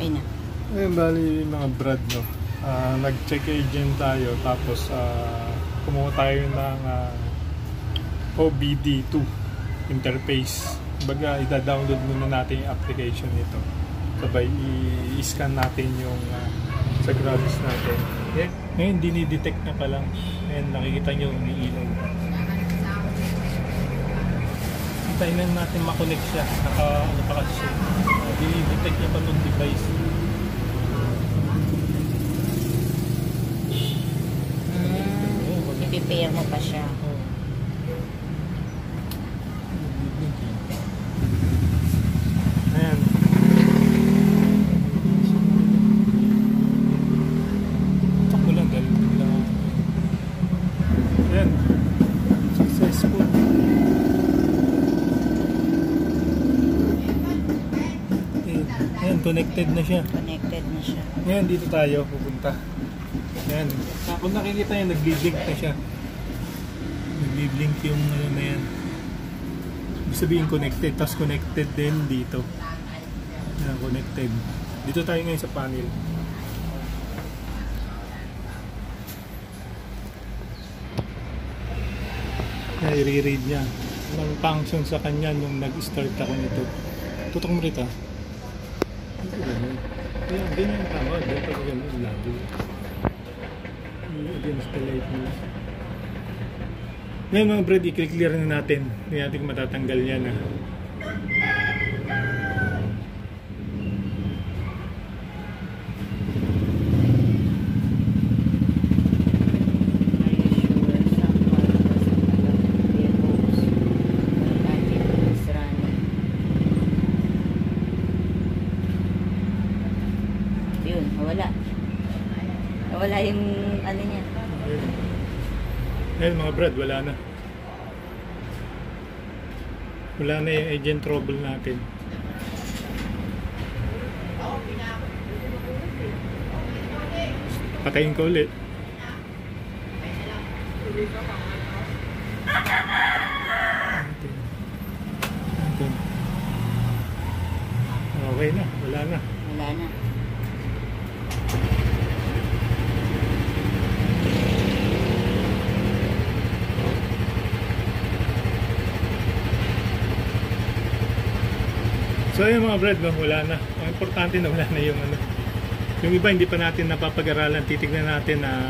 Ayun na. Ayun, bali mga brad, no? Nag-check agent tayo, tapos kumuha tayo ng OBD2 interface. Baga, ida-download muna natin yung application nito. Sabay, i-scan natin yung sa Gravis natin. Ngayon, dinidetect na pa lang. Ngayon, nakikita nyo, umiilaw. Hintayin lang natin makonect siya. Ano pa kasi siya. Dinidetect niya pa itong device. I-prepare mo pa siya. Ayan. Takbo lang dahil ayan. Successful. Ayan, connected na siya. Connected na siya. Ngayon, dito tayo pupunta. Ayan. Kung nakikita nyo, nag-blink na siya. Nag-blink yung ano na yan. Ibig sabihin connected. Tapos connected din dito. Ayan, connected. Dito tayo ngayon sa panel. Ayan, i-read niya. Ang function sa kanya nung nag-start ako nito. Tutok mo rito. Ayan, ganyan tama. Ganyan pag ganyan labo. Against the light nila. Ngayon mga brad, i-clear na natin. Hindi natin matatanggal yan. Yun, nawala. Nawala yung ano niya. Ngayon mga brad, wala na. Wala na yung agent trouble natin. Patayin ko ulit. Okay na, wala na. Wala na. So yun mga brad, no, wala na. Ang importante na wala na yung ano. Yung iba hindi pa natin napapag-aralan, titignan natin na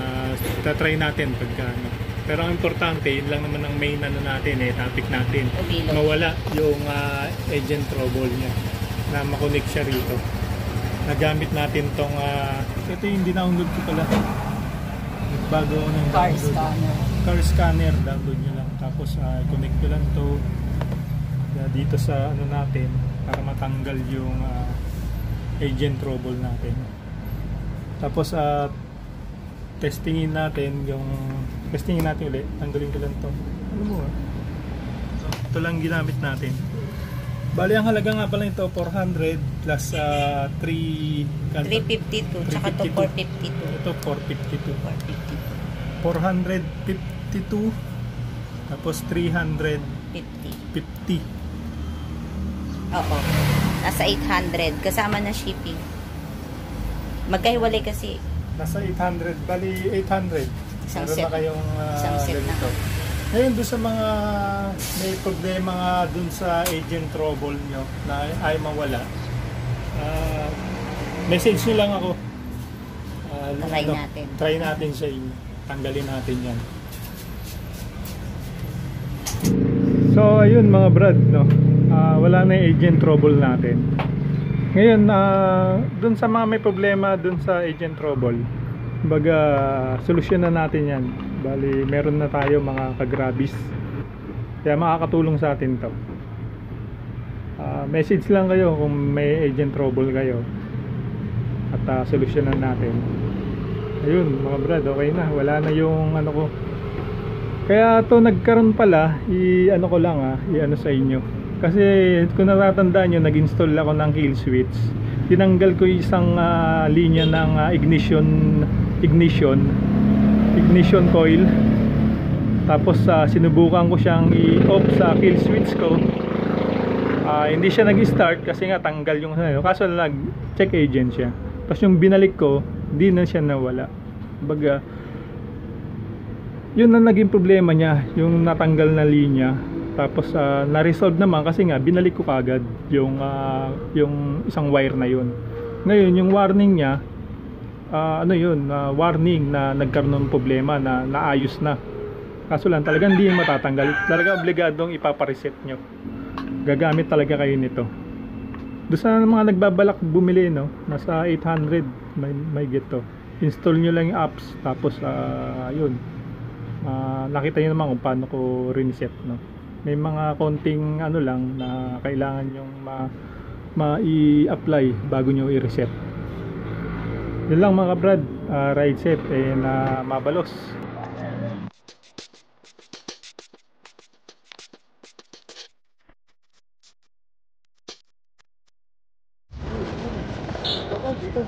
tatry natin pagka ano. Pero ang importante, yun lang naman ang main ano natin topic natin. Mawala yung agent trouble niya na makonect siya rito. Nagamit natin tong ito yung dinownload ko pala. Bago ng Car scanner. Car scanner, download nyo lang. Tapos connect ko lang to dito sa ano natin para matanggal yung agent trouble natin. Tapos testingin natin ulit. Tanggalin ko lang to. Ano mo ito lang ginamit natin. Bali ang halaga nga pala ito 400 plus 352 tsaka to 452. Ito 452. 452 tapos 350. Oo. Nasa 800 kasama na shipping. Magkahiwalay kasi. Nasa 800, bali 800. Isang Meron set. na kayong Isang set ganito. na. Ngayon doon sa mga may problema nga doon sa agent trouble nyo na ay mawala, message nyo lang ako. Try natin sa inyo. Tanggalin natin yan. So ayun mga brad, no? Wala na yung agent trouble natin. Ngayon, dun sa mga may problema dun sa agent trouble, baga solusyonan natin yan. Bali meron na tayo mga ka-Gravis, kaya makakatulong sa atin to. Message lang kayo kung may agent trouble kayo at solusyonan natin. Ayun mga brad, okay na, wala na yung ano ko. Kaya to nagkaroon pala, i-ano ko lang i-ano sa inyo. Kasi kung natatandaan nyo, nag-install ako ng kill switch. Tinanggal ko isang linya ng ignition coil. Tapos sinubukan ko siyang i-off sa kill switch ko. Hindi siya nag-start kasi nga tanggal yung kaso nag-check agent siya. Tapos yung binalik ko, hindi na siya nawala. Baga, yun na naging problema niya, yung natanggal na linya. Tapos na-resolve naman kasi nga binalik ko kagad yung isang wire na yun. Ngayon yung warning niya, warning na nagkaroon ng problema na naayos na. Kaso lang talagang hindi matatanggal. Talaga obligadong ipapareset nyo. Gagamit talaga kayo nito. Doon sa mga nagbabalak bumili, no, nasa 800 may get to. Install nyo lang yung apps, tapos yun, nakita nyo naman kung paano ko reset, no. May mga konting lang na kailangan yung ma-i-apply bago nyo i-reset. Yun lang mga brad, ride safe and mabalos. Dito.